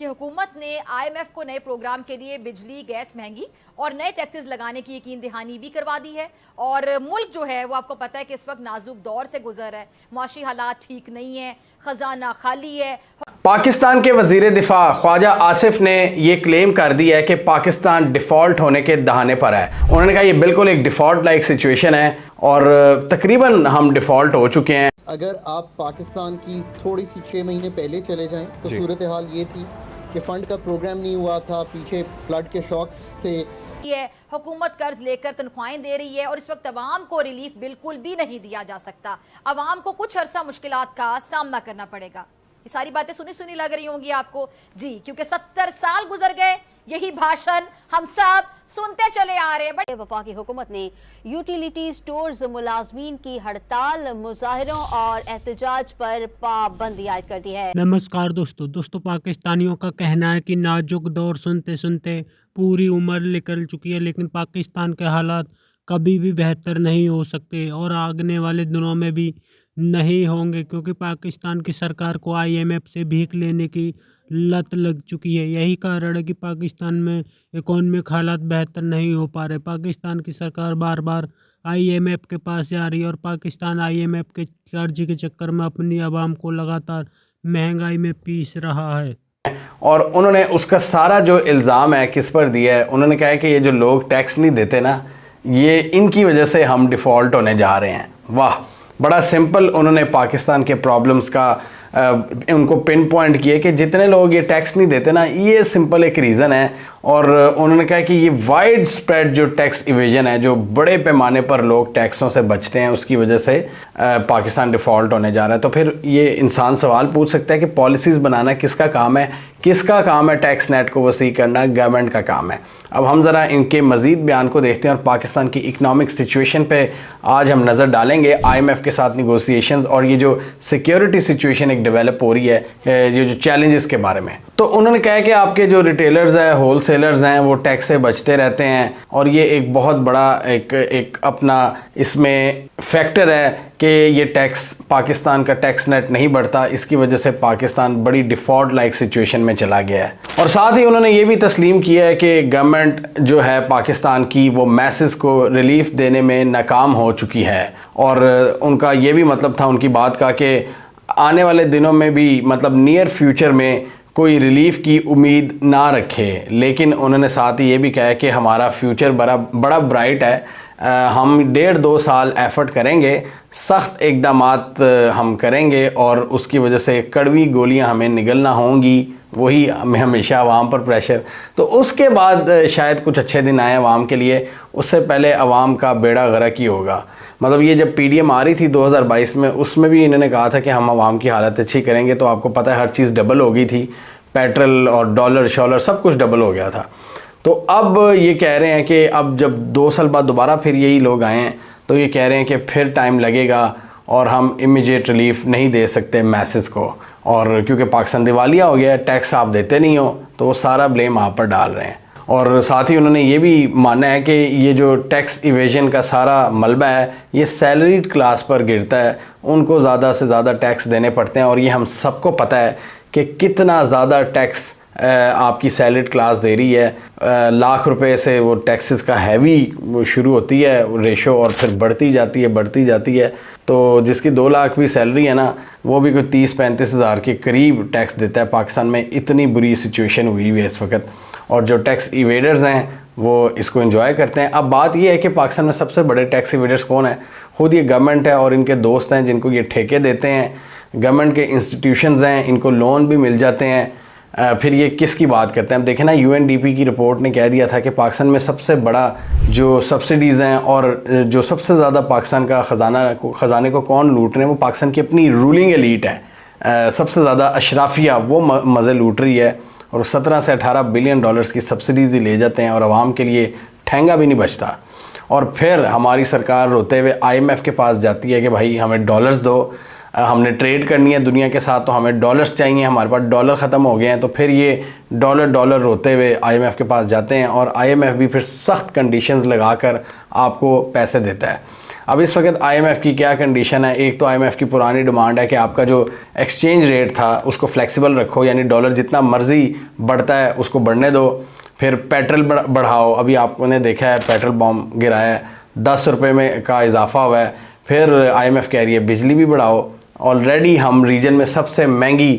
कि हुकूमत ने IMF को नए प्रोग्राम के लिए बिजली, गैस महंगी और नए टैक्सेस लगाने की यकीन दहानी भी करवा दी है। और मुल्क जो है वो आपको पता है कि इस वक्त नाजुक दौर से गुजर रहा है, माशी हालात ठीक नहीं है, खजाना खाली है। पाकिस्तान के वजीर दिफा ख्वाजा आसिफ ने यह क्लेम कर दिया है कि पाकिस्तान डिफ़ॉल्ट होने के दहाने पर है। उन्होंने कहा यह बिल्कुल एक डिफ़ॉल्ट लाइक सिचुएशन है और तकरीबन हम डिफ़ॉल्ट हो चुके हैं। अगर आप पाकिस्तान की थोड़ी सी 6 महीने पहले चले जाएं तो सूरत हाल ये थी कि फ़ंड का प्रोग्राम नहीं हुआ था, पीछे फ्लड के शॉक्स थे। ये हुकूमत कर्ज लेकर तनख्वाहें दे रही है और इस वक्त अवाम को रिलीफ बिल्कुल भी नहीं दिया जा सकता। अवाम को कुछ अरसा मुश्किलात का सामना करना पड़ेगा। ये सारी बातें सुनी सुनी लग रही होंगी आपको जी, क्योंकि 70 साल गुजर गए, यही भाषण हम सब सुनते चले आ रहे हैं। बट वफाकी हुकूमत ने यूटिलिटी स्टोर्स मुलाजमीन की हड़ताल, मुजाहरों और एहतजाज पर पाबंदी आयद कर दी है। नमस्कार दोस्तों, पाकिस्तानियों का कहना है कि नाजुक दौर सुनते सुनते पूरी उम्र निकल चुकी है, लेकिन पाकिस्तान के हालात कभी भी बेहतर नहीं हो सकते और आने वाले दिनों में भी नहीं होंगे, क्योंकि पाकिस्तान की सरकार को IMF से भीख लेने की लत लग चुकी है। यही कारण है कि पाकिस्तान में इकोनॉमिक हालात बेहतर नहीं हो पा रहे। पाकिस्तान की सरकार बार बार IMF के पास जा रही है और पाकिस्तान IMF के कर्ज के चक्कर में अपनी आवाम को लगातार महंगाई में पीस रहा है। और उन्होंने उसका सारा जो इल्ज़ाम है किस पर दिया है, उन्होंने कहा है कि ये जो लोग टैक्स नहीं देते ना, ये इनकी वजह से हम डिफ़ॉल्ट होने जा रहे हैं। वाह, बड़ा सिंपल उन्होंने पाकिस्तान के प्रॉब्लम्स का उनको पिन पॉइंट किए कि जितने लोग ये टैक्स नहीं देते ना, ये सिंपल एक रीज़न है। और उन्होंने कहा कि ये वाइड स्प्रेड जो टैक्स इवेजन है, जो बड़े पैमाने पर लोग टैक्सों से बचते हैं, उसकी वजह से पाकिस्तान डिफ़ॉल्ट होने जा रहा है। तो फिर ये इंसान सवाल पूछ सकता है कि पॉलिसीज़ बनाना किसका काम है? किसका काम है टैक्स नेट को वसी करना? गवर्नमेंट का काम है। अब हम ज़रा इनके मज़ीद बयान को देखते हैं और पाकिस्तान की इकनॉमिक सिचुएशन पे आज हम नज़र डालेंगे। IMF के साथ निगोसिएशंस और ये जो सिक्योरिटी सिचुएशन एक डेवलप हो रही है, ये जो चैलेंजेस के बारे में। तो उन्होंने कहा कि आपके जो रिटेलर्स हैं, होलसेलर्स हैं, वो टैक्स से बचते रहते हैं और ये एक बहुत बड़ा एक अपना इसमें फैक्टर है कि ये टैक्स पाकिस्तान का टैक्स नेट नहीं बढ़ता। इसकी वजह से पाकिस्तान बड़ी डिफ़ॉल्ट लाइक सिचुएशन में चला गया है। और साथ ही उन्होंने ये भी तस्लीम किया है कि गवर्नमेंट जो है पाकिस्तान की, वो मैसेज को रिलीफ देने में नाकाम हो चुकी है। और उनका ये भी मतलब था उनकी बात का कि आने वाले दिनों में भी, मतलब नियर फ्यूचर में, कोई रिलीफ की उम्मीद ना रखे। लेकिन उन्होंने साथ ही ये भी कहा है कि हमारा फ्यूचर बड़ा ब्राइट है। हम 1.5-2 साल एफर्ट करेंगे, सख्त इक़दामात हम करेंगे और उसकी वजह से कड़वी गोलियां हमें निगलना होंगी, वही हमें हमेशा आवाम पर प्रेशर। तो उसके बाद शायद कुछ अच्छे दिन आए आवाम के लिए, उससे पहले आवाम का बेड़ा गर्क ही होगा। मतलब ये जब PDM आ रही थी 2022 में, उसमें भी इन्होंने कहा था कि हम आवाम की हालत अच्छी करेंगे। तो आपको पता है हर चीज़ डबल हो गई थी, पेट्रोल और डॉलर शॉलर सब कुछ डबल हो गया था। तो अब ये कह रहे हैं कि अब जब 2 साल बाद दोबारा फिर यही लोग आए हैं, तो ये कह रहे हैं कि फिर टाइम लगेगा और हम इमीडिएट रिलीफ नहीं दे सकते मैसेज को। और क्योंकि पाकिस्तान दिवालिया हो गया है, टैक्स आप देते नहीं हो, तो वो सारा ब्लेम आप पर डाल रहे हैं। और साथ ही उन्होंने ये भी माना है कि ये जो टैक्स इवेजन का सारा मलबा है, ये सैलरीड क्लास पर गिरता है, उनको ज़्यादा से ज़्यादा टैक्स देने पड़ते हैं। और ये हम सबको पता है कि कितना ज़्यादा टैक्स आपकी सैलरीड क्लास दे रही है। लाख रुपए से वो टैक्सेस का हैवी शुरू होती है रेशो और फिर बढ़ती जाती है। तो जिसकी 2 लाख भी सैलरी है ना, वो भी कोई 30-35 हज़ार के करीब टैक्स देता है। पाकिस्तान में इतनी बुरी सिचुएशन हुई है इस वक्त, और जो टैक्स इवेडर्स हैं वो इसको एंजॉय करते हैं। अब बात ये है कि पाकिस्तान में सबसे बड़े टैक्स इवेडर्स कौन है? खुद ये गवर्नमेंट है और इनके दोस्त हैं जिनको ये ठेके देते हैं। गवर्नमेंट के इंस्टीट्यूशंस हैं, इनको लोन भी मिल जाते हैं। फिर ये किसकी बात करते हैं? अब देखें ना, UNDP की रिपोर्ट ने कह दिया था कि पाकिस्तान में सबसे बड़ा जो सब्सिडीज़ हैं और जो सबसे ज़्यादा पाकिस्तान का ख़जाने को कौन लूट रहे हैं, वो पाकिस्तान की अपनी रूलिंग एलीट है। सबसे ज़्यादा अशराफिया वो मज़े लूट रही है और 17 से 18 बिलियन डॉलर्स की सब्सिडीज़ ही ले जाते हैं और आवाम के लिए ठेंगा भी नहीं बचता। और फिर हमारी सरकार रोते हुए IMF के पास जाती है कि भाई हमें डॉलर्स दो, हमने ट्रेड करनी है दुनिया के साथ, तो हमें डॉलर्स चाहिए, हमारे पास डॉलर ख़त्म हो गए हैं। तो फिर ये डॉलर रोते हुए IMF के पास जाते हैं और IMF भी फिर सख्त कंडीशंस लगाकर आपको पैसे देता है। अब इस वक्त IMF की क्या कंडीशन है? एक तो IMF की पुरानी डिमांड है कि आपका जो एक्सचेंज रेट था उसको फ्लेक्सिबल रखो, यानी डॉलर जितना मर्जी बढ़ता है उसको बढ़ने दो। फिर पेट्रोल बढ़ाओ, अभी आपने देखा है पेट्रोल बम गिराया है, 10 रुपये में का इजाफा हुआ है। फिर IMF कह रही है बिजली भी बढ़ाओ। ऑलरेडी हम रीजन में सबसे महंगी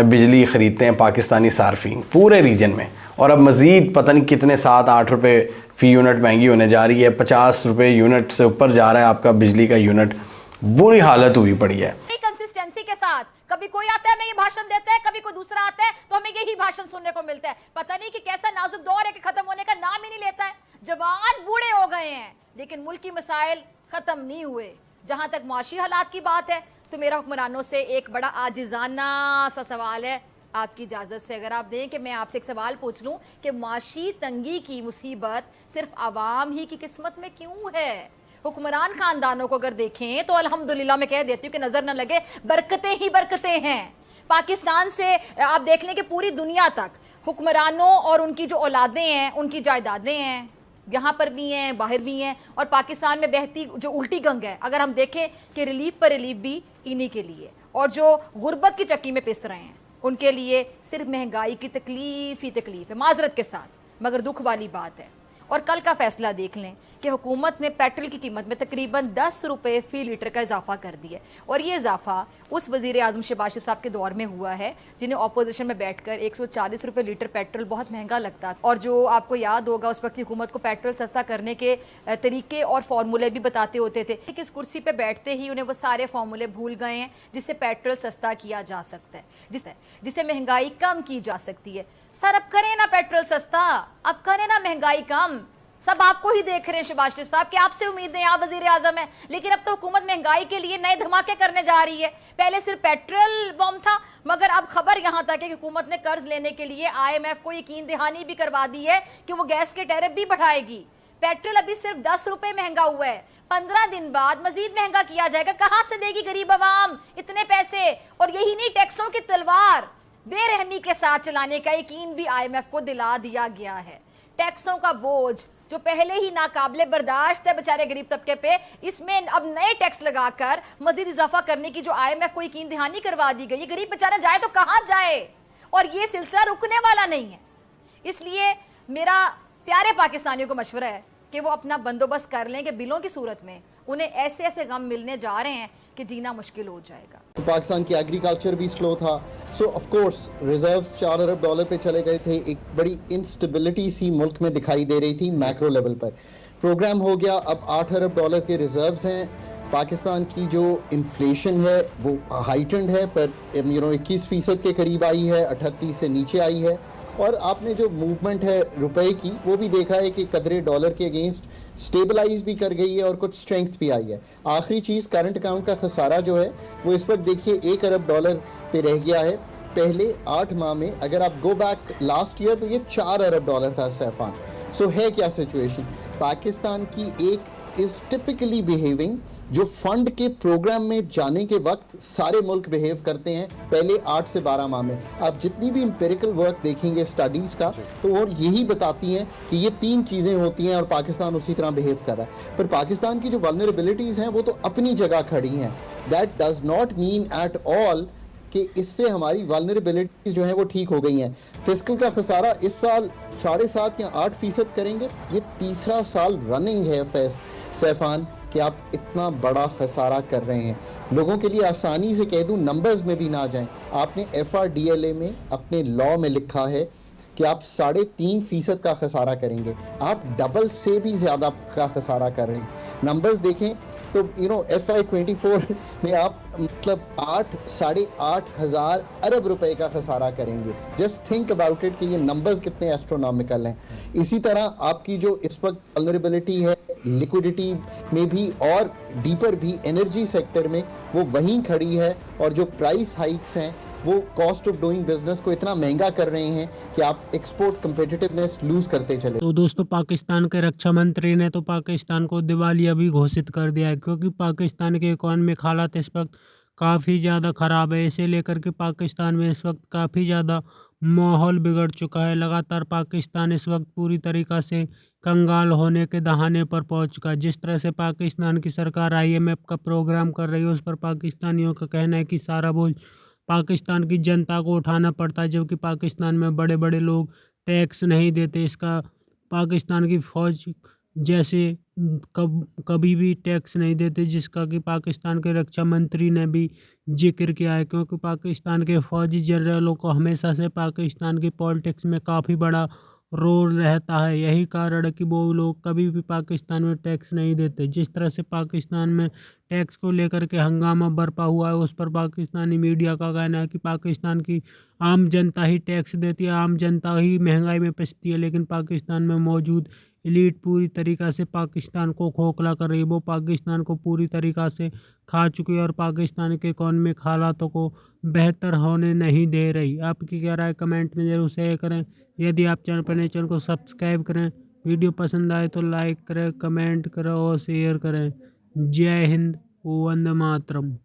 बिजली ख़रीदते हैं पाकिस्तानी सार्फिन पूरे रीजन में, और अब मज़ीद पता नहीं कितने 7-8 रुपये फ़ी यूनिट महंगी होने जा रही है। 50 रुपये यूनिट से ऊपर जा रहा है आपका बिजली का यूनिट। बुरी हालत हुई पड़ी है। कंसिस्टेंसी के साथ कभी कोई आता है हमें ये भाषण देता है, कभी कोई दूसरा आता है तो हमें यही भाषण सुनने को मिलता है। पता नहीं कि कैसा नाजुक दौर है कि खत्म होने का नाम ही नहीं लेता है। जवान बूढ़े हो गए हैं लेकिन मुल्की मसाइल खत्म नहीं हुए। जहां तक माशी हालात की बात है तो मेरा हुक्मरानों से एक बड़ा आजिजाना सा सवाल है, आपकी इजाज़त से अगर आप दें कि मैं आपसे एक सवाल पूछ लूं कि माशी तंगी की मुसीबत सिर्फ आवाम ही की किस्मत में क्यों है? हुक्मरान खानदानों को अगर देखें तो अल्हम्दुलिल्लाह मैं कह देती हूँ कि नज़र न लगे बरकतें ही बरकतें हैं। पाकिस्तान से आप देख लें कि पूरी दुनिया तक हुक्मरानों और उनकी जो औलादें हैं उनकी जायदादें हैं, यहाँ पर भी हैं बाहर भी हैं। और पाकिस्तान में बहती जो उल्टी गंग है, अगर हम देखें कि रिलीफ पर रिलीफ भी इन्हीं के लिए, और जो गुर्बत की चक्की में पिस रहे हैं उनके लिए सिर्फ महंगाई की तकलीफ ही तकलीफ है, माजरत के साथ। मगर दुख वाली बात है, और कल का फैसला देख लें कि हुकूमत ने पेट्रोल की कीमत में तकरीबन 10 रुपये फ़ी लीटर का इजाफा कर दिया। और ये इजाफा उस वज़ीर आज़म शहबाज शरीफ साहब के दौर में हुआ है जिन्हें अपोजिशन में बैठकर 140 रुपये लीटर पेट्रोल बहुत महंगा लगता था। और जो आपको याद होगा उस वक्त की हुकूमत को पेट्रोल सस्ता करने के तरीके और फार्मूले भी बताते होते थे कि इस कुर्सी पर बैठते ही उन्हें वो सारे फार्मूले भूल गए हैं जिससे पेट्रोल सस्ता किया जा सकता है, जिससे महंगाई कम की जा सकती है। सर अब करें ना पेट्रोल सस्ता, अब करें ना महंगाई कम। सब आपको ही देख रहे हैं शहबाज शरीफ साहब कि आपसे उम्मीदें हैं, आप वजीर आजम हैं, लेकिन अब तो हुकूमत महंगाई के लिए नए धमाके करने जा रही है। पहले सिर्फ पेट्रोल बम था, मगर अब खबर यहां तक है कि हुकूमत ने कर्ज लेने के लिए IMF को यकीन दहानी भी करवा दी है कि वो गैस के टैरिफ भी बढ़ाएगी। पेट्रोल अभी सिर्फ 10 रुपए महंगा हुआ है, 15 दिन बाद मजीद महंगा किया जाएगा। कहां से देगी गरीब आवाम इतने पैसे? और यही नहीं, टैक्सों की तलवार बेरहमी के साथ चलाने का यकीन भी IMF को दिला दिया गया है। टैक्सों का बोझ जो पहले ही नाकाबिले बर्दाश्त है बेचारे गरीब तबके पे, इसमें अब नए टैक्स लगाकर मजीद इजाफा करने की जो IMF को यकीन दहानी करवा दी गई। ये गरीब बेचारा जाए तो कहां जाए, और ये सिलसिला रुकने वाला नहीं है। इसलिए मेरा प्यारे पाकिस्तानियों को मशवरा है कि वो अपना बंदोबस्त कर लें कि बिलों की सूरत में उन्हें ऐसे ऐसे गम मिलने जा रहे हैं कि जीना मुश्किल हो जाएगा। तो पाकिस्तान की एग्रीकल्चर भी स्लो था, सो ऑफ कोर्स रिजर्व्स $4 अरब पे चले गए थे। एक बड़ी इंस्टेबिलिटी सी मुल्क में दिखाई दे रही थी मैक्रो लेवल पर। प्रोग्राम हो गया, अब $8 अरब के रिजर्व्स हैं। पाकिस्तान की जो इन्फ्लेशन है वो हाइटेंड है, पर 21% के करीब आई है, 38 से नीचे आई है। और आपने जो मूवमेंट है रुपए की वो भी देखा है कि कदरे डॉलर के अगेंस्ट स्टेबलाइज भी कर गई है और कुछ स्ट्रेंथ भी आई है। आखिरी चीज़ करंट अकाउंट का खसारा जो है वो इस वक्त देखिए $1 अरब पे रह गया है। पहले 8 माह में अगर आप गो बैक लास्ट ईयर तो ये $4 अरब था सैफान। सो है क्या सिचुएशन? पाकिस्तान की एक इज टिपिकली बिहेविंग जो फंड के प्रोग्राम में जाने के वक्त सारे मुल्क बिहेव करते हैं पहले 8 से 12 माह में। आप जितनी भी इंपेरिकल वर्क देखेंगे स्टडीज़ का तो वो यही बताती हैं कि ये 3 चीज़ें होती हैं और पाकिस्तान उसी तरह बिहेव कर रहा है। पर पाकिस्तान की जो वल्नरेबिलिटीज़ हैं वो तो अपनी जगह खड़ी हैं। That does not mean at all कि इससे हमारी वल्नरेबिलिटीज़ जो हैं वो ठीक हो गई हैं। फिस्कल का खसारा इस साल 7.5 या 8% करेंगे। ये तीसरा साल रनिंग है सैफान कि आप इतना बड़ा खसारा कर रहे हैं। लोगों के लिए आसानी से कह दूं, नंबर्स में भी ना जाएं। आपने FRDLA में अपने लॉ में लिखा है कि आप 3.5% का खसारा करेंगे, आप डबल से भी ज़्यादा का खसारा कर रहे हैं। नंबर्स देखें तो FY24 में आप मतलब 8-8.5 हज़ार अरब रुपए का खसारा करेंगे। जस्ट थिंक अबाउट इट कि ये नंबर्स कितने एस्ट्रोनॉमिकल हैं। इसी तरह आपकी जो इस वक्त वल्नरेबिलिटी है लिक्विडिटी में भी और डीपर भी एनर्जी सेक्टर में वो वहीं खड़ी है। और जो प्राइस हाइक्स हैं वो कॉस्ट ऑफ डूइंग बिजनेस को इतना महंगा कर रहे हैं कि आप एक्सपोर्ट कंपेटिटिवनेस लूज करते चले। तो दोस्तों पाकिस्तान के रक्षा मंत्री ने तो पाकिस्तान को दिवालिया भी घोषित कर दिया है, क्योंकि पाकिस्तान के इकोनॉमिक हालात इस वक्त काफ़ी ज़्यादा ख़राब है। इसे लेकर के पाकिस्तान में इस वक्त काफ़ी ज़्यादा माहौल बिगड़ चुका है। लगातार पाकिस्तान इस वक्त पूरी तरीक़ा से कंगाल होने के दहाने पर पहुंच चुका है। जिस तरह से पाकिस्तान की सरकार IMF का प्रोग्राम कर रही है, उस पर पाकिस्तानियों का कहना है कि सारा बोझ पाकिस्तान की जनता को उठाना पड़ता है, जबकि पाकिस्तान में बड़े बड़े लोग टैक्स नहीं देते। इसका पाकिस्तान की फ़ौज जैसे कभी भी टैक्स नहीं देते, जिसका कि पाकिस्तान के रक्षा मंत्री ने भी जिक्र किया है, क्योंकि पाकिस्तान के फौजी जनरलों को हमेशा से पाकिस्तान की पॉलिटिक्स में काफ़ी बड़ा रोल रहता है। यही कारण है कि वो लोग कभी भी पाकिस्तान में टैक्स नहीं देते। जिस तरह से पाकिस्तान में टैक्स को लेकर के हंगामा बरपा हुआ है, उस पर पाकिस्तानी मीडिया का कहना है कि पाकिस्तान की आम जनता ही टैक्स देती है, आम जनता ही महंगाई में पिसती है, लेकिन पाकिस्तान में मौजूद एलीट पूरी तरीक़ा से पाकिस्तान को खोखला कर रही है। वो पाकिस्तान को पूरी तरीक़ा से खा चुकी है और पाकिस्तान के इकॉनमिक हालातों को बेहतर होने नहीं दे रही। आपकी क्या राय कमेंट में ज़रूर शेयर करें। यदि आप चैनल पर नए, चैनल को सब्सक्राइब करें। वीडियो पसंद आए तो लाइक करें, कमेंट करें और शेयर करें। जय हिंद, वंदे मातरम।